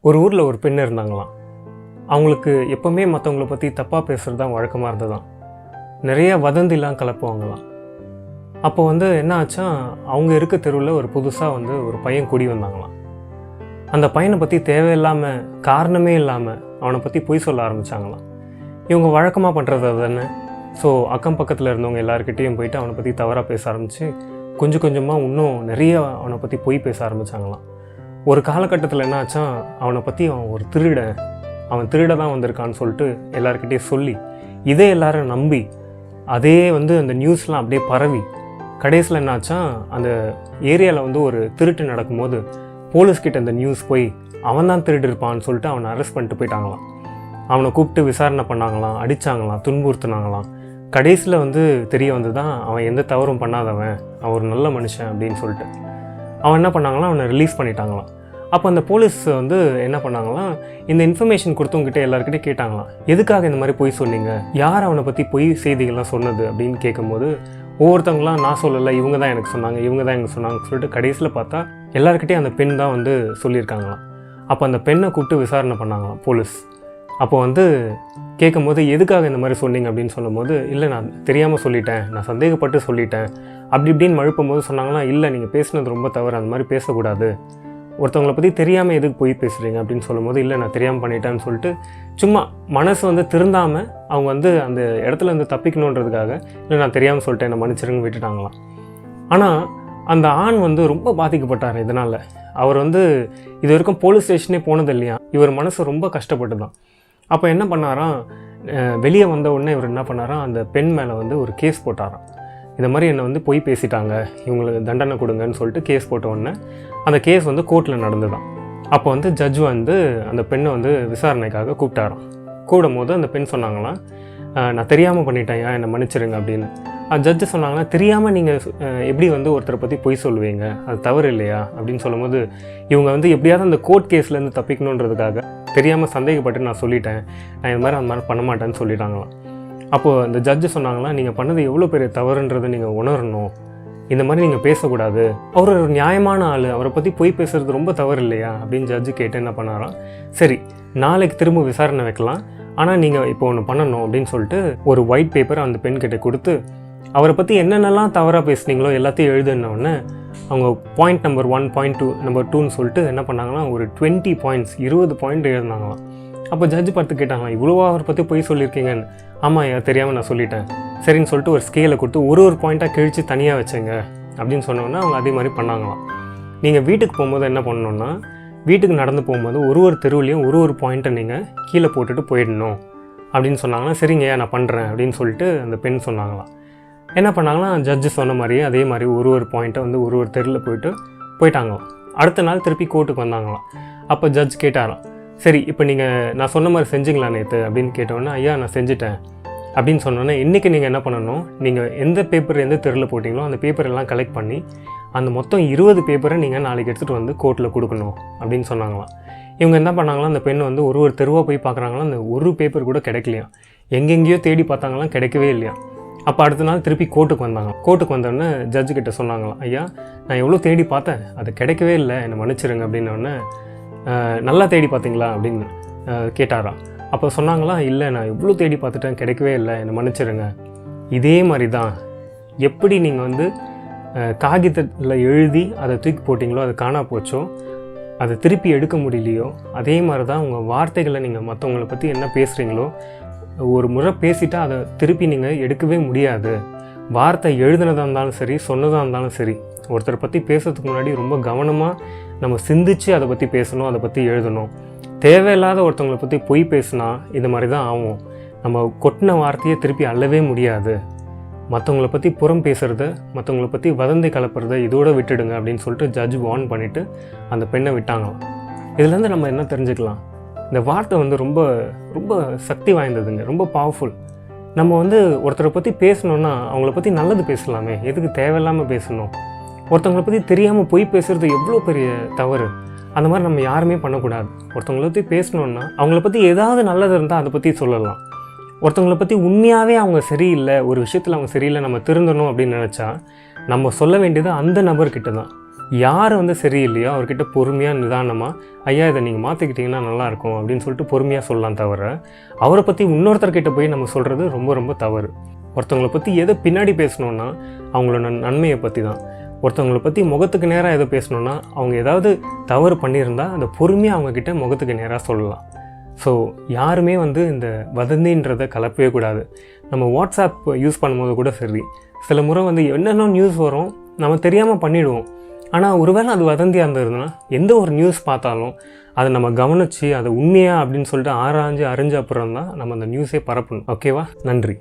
ஒரு ஊரில் ஒரு பெண் இருந்தாங்களாம். அவங்களுக்கு எப்போவுமே மற்றவங்கள பற்றி தப்பாக பேசுகிறது தான் வழக்கமாக இருந்ததுதான். நிறைய வதந்திலாம் கலப்புவாங்களாம். அப்போ என்ன ஆச்சா, அவங்க இருக்க தெருவில் ஒரு புதுசாக ஒரு பையன் குடி வந்தாங்களாம். அந்த பையனை பற்றி தேவையில்லாமல் காரணமே இல்லாமல் அவனை பற்றி பொய் சொல்ல ஆரம்பித்தாங்களாம். இவங்க வழக்கமாக பண்ணுறது தானே. ஸோ அக்கம் பக்கத்தில் இருந்தவங்க எல்லாருக்கிட்டேயும் போயிட்டு அவனை பற்றி தவறாக பேச ஆரம்பித்து கொஞ்சம் கொஞ்சமாக இன்னும் நிறைய அவனை பற்றி பொய் பேச ஆரம்பித்தாங்களாம். ஒரு காலகட்டத்தில் என்ன ஆச்சா, அவனை பற்றி அவன் ஒரு திருடன், அவன் திருட தான் வந்திருக்கான்னு சொல்லிட்டு எல்லாருக்கிட்டேயும் சொல்லி இதே எல்லாரும் நம்பி அதே அந்த நியூஸ்லாம் அப்படியே பரவி கடைசியில் என்ன ஆச்சா, அந்த ஏரியாவில் ஒரு திருட்டு நடக்கும்போது போலீஸ்கிட்ட இந்த நியூஸ் போய் அவன் தான் திருடு இருப்பான்னு சொல்லிட்டு அவனை அரெஸ்ட் பண்ணிட்டு போயிட்டாங்களாம். அவனை கூப்பிட்டு விசாரணை பண்ணாங்களாம், அடித்தாங்களாம், துன்புறுத்துனாங்களாம். கடைசியில் தெரிய வந்து தான் அவன் எந்த தவறும் பண்ணாதவன், அவன் ஒரு நல்ல மனுஷன் அப்படின்னு சொல்லிட்டு அவன் என்ன பண்ணாங்களாம், அவனை ரிலீஸ் பண்ணிட்டாங்களாம். அப்போ அந்த போலீஸ் என்ன பண்ணாங்களாம், இந்த இன்ஃபர்மேஷன் கொடுத்தவங்ககிட்ட எல்லாருக்கிட்டே கேட்டாங்களாம், எதுக்காக இந்த மாதிரி பொய் சொன்னீங்க, யார் அவனை பற்றி பொய் செய்திகள்லாம் சொன்னது அப்படின்னு கேட்கும்போது ஒவ்வொருத்தவங்களாம் நான் சொல்லலை, இவங்க தான் எனக்கு சொன்னாங்க, இவங்க தான் எனக்கு சொன்னாங்கன்னு சொல்லிட்டு கடைசியில் பார்த்தா எல்லாருக்கிட்டே அந்த பெண் தான் சொல்லியிருக்காங்களாம். அப்போ அந்த பெண்ணை கூப்பிட்டு விசாரணை பண்ணாங்களாம் போலீஸ். அப்போ கேட்கும்போது எதுக்காக இந்த மாதிரி சொன்னீங்க அப்படின்னு சொல்லும்போது, இல்லை நான் தெரியாமல் சொல்லிட்டேன், நான் சந்தேகப்பட்டு சொல்லிட்டேன் அப்படி இப்படின்னு மழுப்பும் போது சொன்னாங்களாம், இல்லை நீங்கள் பேசுனது ரொம்ப தவறு, அந்த மாதிரி பேசக்கூடாது, ஒருத்தவங்களை பற்றி தெரியாமல் எதுக்கு போய் பேசுகிறீங்க அப்படின்னு சொல்லும்போது, இல்லை நான் தெரியாமல் பண்ணிட்டேன்னு சொல்லிட்டு சும்மா மனசு திருந்தாமல் அவங்க அந்த இடத்துல தப்பிக்கணுன்றதுக்காக, இல்லை நான் தெரியாமல் சொல்லிட்டேன் என்னை மன்னிச்சிருங்க விட்டுட்டாங்களாம். ஆனால் அந்த ஆண் ரொம்ப பாதிக்கப்பட்டார் இதனால். அவர் இது வரைக்கும் போலீஸ் ஸ்டேஷனே போனது இல்லையா, இவர் மனசு ரொம்ப கஷ்டப்பட்டு தான். அப்போ என்ன பண்ணாராம், வெளியே வந்த உடனே இவர் என்ன பண்ணாராம், அந்த பெண் மேலே ஒரு கேஸ் போட்டாராம். இந்த மாதிரி என்னை பொய் பேசிட்டாங்க, இவங்களுக்கு தண்டனை கொடுங்கன்னு சொல்லிட்டு கேஸ் போட்ட உடனே அந்த கேஸ் கோர்ட்டில் நடந்துதான். அப்போ ஜட்ஜ் அந்த பெண்ணை விசாரணைக்காக கூப்பிட்டாராம். கூடும் போது அந்த பெண் சொன்னாங்களாம், நான் தெரியாமல் பண்ணிட்டேன், என்னை மன்னிச்சிருங்க அப்படின்னு. ஜட்ஜு சொன்னாங்கன்னா, தெரியாமல் நீங்கள் எப்படி ஒருத்தரை பற்றி பொய் சொல்லுவீங்க, அது தவறு இல்லையா அப்படின்னு சொல்லும்போது, இவங்க எப்படியாவது அந்த கோர்ட் கேஸ்லேருந்து தப்பிக்கணுன்றதுக்காக தெரியாமல் சந்தேகப்பட்டு நான் சொல்லிட்டேன், நான் இது மாதிரி அந்த மாதிரி பண்ண மாட்டேன்னு சொல்லிட்டாங்களாம். அப்போது அந்த ஜட்ஜு சொன்னாங்களாம், நீங்கள் பண்ணது எவ்வளோ பெரிய தவறுன்றதை நீங்கள் உணரணும், இந்த மாதிரி நீங்கள் பேசக்கூடாது, அவர் ஒரு நியாயமான ஆள், அவரை பற்றி பொய் பேசுகிறது ரொம்ப தவறு இல்லையா அப்படின்னு ஜட்ஜு கேட்டு என்ன பண்ணாராம், சரி நாளைக்கு திரும்ப விசாரணை வைக்கலாம், ஆனால் நீங்கள் இப்போ ஒன்று பண்ணணும் அப்படின்னு சொல்லிட்டு ஒரு ஒயிட் பேப்பரை அந்த பெண்கிட்ட கொடுத்து அவரை பற்றி என்னென்னலாம் தவறாக பேசுனீங்களோ எல்லாத்தையும் எழுதுனோடனே அவங்க பாயிண்ட் நம்பர் 1, பாயிண்ட் 2, நம்பர் 2ன்னு சொல்லிட்டு என்ன பண்ணாங்கன்னா, ஒரு 20 பாயிண்ட்ஸ் 20 பாயிண்ட் எழுதினாங்களாம். அப்போ ஜட்ஜு பார்த்து கேட்டாங்களாம், இவ்வளோவா அவரை பற்றி பொய் சொல்லியிருக்கீங்கன்னு. ஆமாம் தெரியாமல் நான் சொல்லிட்டேன், சரின்னு சொல்லிட்டு ஒரு ஸ்கேலை கொடுத்து ஒரு பாயிண்ட்டாக கிழித்து தனியாக வச்சுங்க அப்படின்னு சொன்னோன்னா அவங்க அதே மாதிரி பண்ணாங்களாம். நீங்கள் வீட்டுக்கு போகும்போது என்ன பண்ணணுன்னா, வீட்டுக்கு நடந்து போகும்போது ஒரு தெருவுலையும் ஒரு பாயிண்ட்டை நீங்கள் கீழே போட்டுட்டு போயிடணும் அப்படின்னு சொன்னாங்கன்னா, சரிங்க நான் பண்ணுறேன் அப்படின்னு சொல்லிட்டு அந்த பெண் சொன்னாங்களாம். என்ன பண்ணாங்கன்னா, ஜட்ஜு சொன்ன மாதிரியே அதே மாதிரி ஒரு பாயிண்ட்டை ஒரு தெருவில் போயிட்டாங்களாம். அடுத்த நாள் திருப்பி கோர்ட்டுக்கு வந்தாங்களாம். அப்போ ஜட்ஜ் கேட்டாராம், சரி இப்போ நீங்கள் நான் சொன்ன மாதிரி செஞ்சிங்களா நேற்று அப்படின்னு கேட்டோன்னே, ஐயா நான் செஞ்சுட்டேன் அப்படின்னு சொன்னோன்னே, இன்றைக்கி நீங்கள் என்ன பண்ணணும், நீங்கள் எந்த பேப்பர் எந்த தெருவில் போட்டிங்களோ அந்த பேப்பரெல்லாம் கலெக்ட் பண்ணி அந்த மொத்தம் 20 பேப்பரை நீங்கள் நாளைக்கு எடுத்துகிட்டு கோர்ட்டில் கொடுக்கணும் அப்படின்னு சொன்னாங்களாம். இவங்க என்ன பண்ணாங்களாம், அந்த பெண் ஒரு தெருவாக போய் பார்க்குறாங்களாம், அந்த ஒரு பேப்பர் கூட கிடைக்கலையா, எங்கெங்கேயோ தேடி பார்த்தாங்களாம், கிடைக்கவே இல்லையா. அப்போ அடுத்த நாள் திருப்பி கோர்ட்டுக்கு வந்தாங்க. கோர்ட்டுக்கு வந்தோடனே ஜட்ஜு கிட்ட சொன்னாங்களாம், ஐயா நான் எவ்வளோ தேடி பார்த்தேன், அது கிடைக்கவே இல்லை, என்னை மன்னிச்சிருங்க அப்படின்னோடனே, நல்லா தேடி பார்த்தீங்களா அப்படின்னு கேட்டாராம். அப்போ சொன்னாங்களாம், இல்லை நான் எவ்வளோ தேடி பார்த்துட்டேன், கிடைக்கவே இல்லை, என்னை மன்னிச்சிருங்க. இதே மாதிரி தான் எப்படி நீங்கள் காகிதத்தில் எழுதி அதை தூக்கி போட்டிங்களோ, அது காணா போச்சோ, அதை திருப்பி எடுக்க முடியலையோ, அதே மாதிரி தான் உங்கள் வார்த்தைகளை நீங்கள் மற்றவங்களை பற்றி என்ன பேசுகிறீங்களோ, ஒரு முறை பேசிட்டா அதை திருப்பி நீங்கள் எடுக்கவே முடியாது. வார்த்தை எழுதுனதாக இருந்தாலும் சரி, சொன்னதாக இருந்தாலும் சரி, ஒருத்தரை பற்றி பேசுறதுக்கு முன்னாடி ரொம்ப கவனமாக நம்ம சிந்திச்சு அதை பற்றி பேசணும், அதை பற்றி எழுதணும். தேவையில்லாத ஒருத்தவங்களை பற்றி பொய் பேசினா இது மாதிரி தான் ஆகும். நம்ம கொட்டின வார்த்தையை திருப்பி அள்ளவே முடியாது. மற்றவங்களை பற்றி புறம் பேசுகிறத, மற்றவங்களை பற்றி வதந்தி கலப்புறத இதோட விட்டுடுங்க அப்படின்னு சொல்லிட்டு ஜட்ஜ் வார்ன் பண்ணிவிட்டு அந்த பெண்ணை விட்டாங்களாம். இதுலேருந்து நம்ம என்ன தெரிஞ்சுக்கலாம், இந்த வார்த்தை ரொம்ப ரொம்ப சக்தி வாய்ந்ததுங்க, ரொம்ப பவர்ஃபுல். நம்ம ஒருத்தரை பற்றி பேசணுன்னா அவங்கள பற்றி நல்லது பேசலாமே, எதுக்கு தேவையில்லாமல் பேசணும். ஒருத்தவங்களை பற்றி தெரியாமல் பொய் பேசுகிறது எவ்வளோ பெரிய தவறு. அந்த மாதிரி நம்ம யாருமே பண்ணக்கூடாது. ஒருத்தவங்களை பற்றி பேசணுன்னா அவங்கள பற்றி ஏதாவது நல்லது இருந்தால் அதை பற்றி சொல்லலாம். ஒருத்தவங்களை பற்றி உண்மையாகவே அவங்க சரியில்லை, ஒரு விஷயத்தில் அவங்க சரியில்லை, நம்ம திருந்தணும் அப்படின்னு நினச்சா நம்ம சொல்ல வேண்டியது அந்த நபர்கிட்ட தான். யார் வந்து சரியில்லையோ அவர்கிட்ட பொறுமையாக நிதானமாக, ஐயா இதை நீங்கள் மாற்றிக்கிட்டிங்கன்னா நல்லாயிருக்கும் அப்படின்னு சொல்லிட்டு பொறுமையாக சொல்லலாம் தவிர, அவரை பற்றி இன்னொருத்தர்கிட்ட போய் நம்ம சொல்கிறது ரொம்ப ரொம்ப தவறு. ஒருத்தவங்களை பற்றி எதை பின்னாடி பேசணுன்னா அவங்களோட நன்மையை பற்றி தான். ஒருத்தவங்களை பற்றி முகத்துக்கு நேராக எதை பேசணுன்னா, அவங்க ஏதாவது தவறு பண்ணியிருந்தால் அதை பொறுமையாக அவங்கக்கிட்ட முகத்துக்கு நேராக சொல்லலாம். ஸோ யாருமே வந்து இந்த வதந்தின்றதை கலப்பவே கூடாது. நம்ம வாட்ஸ்அப் யூஸ் பண்ணும்போது கூட சரி, சில முறை வந்து என்னென்ன நியூஸ் வரும் நம்ம தெரியாமல் பண்ணிவிடுவோம். ஆனால் ஒருவேளை அது வதந்தியாக இருந்ததுன்னா, எந்த ஒரு நியூஸ் பார்த்தாலும் அதை நம்ம கவனித்து அதை உண்மையா அப்படின்னு சொல்லிட்டு ஆராய்ஞ்சு அறிஞ்ச அப்புறம் தான் நம்ம அந்த நியூஸே பரப்பணும். ஓகேவா? நன்றி.